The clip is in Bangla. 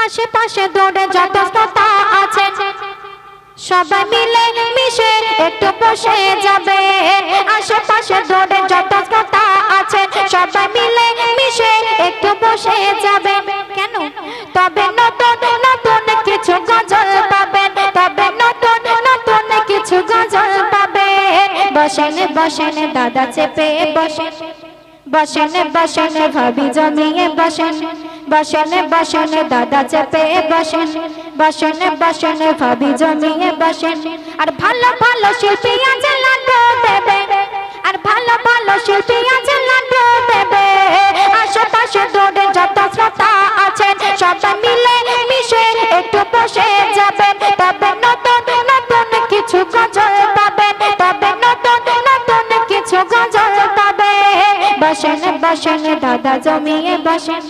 আশেপাশে দৌড়ে যত শ্রোতা আছে সবাই মিলে মিশে একটু বসে যাবে। আশেপাশে দৌড়ে যত শ্রোতা আছে সবাই মিলে মিশে একটু বসে যাবে। কেন? তবে নতুন নতুন কিছু গজল পাবেন, তবে নতুন নতুন কিছু গজল পাবে। বসেন বসেন দাদা চেপে বসেন, বসেন বসেন ভাবি জমিয়ে বসেন, বসেন বসেন দাদা চেপে বসেন, বসেন বসেন ভাবি জমিয়ে বসেন। আর ভালো ভালো শিল্পী আছে লাড্ডু দেবে, আর ভালো ভালো শিল্পী আছে লাড্ডু দেবে। আশেপাশে দৌড়ে যত শ্রোতা আছেন সবাই মিলে মিশে একটু বসে যাবেন। তবে নতুন নতুন কিছু গজল পাবেন, তবে নতুন নতুন কিছু গজল পাবেন। বসেন বসেন দাদা জমিয়ে বসেন।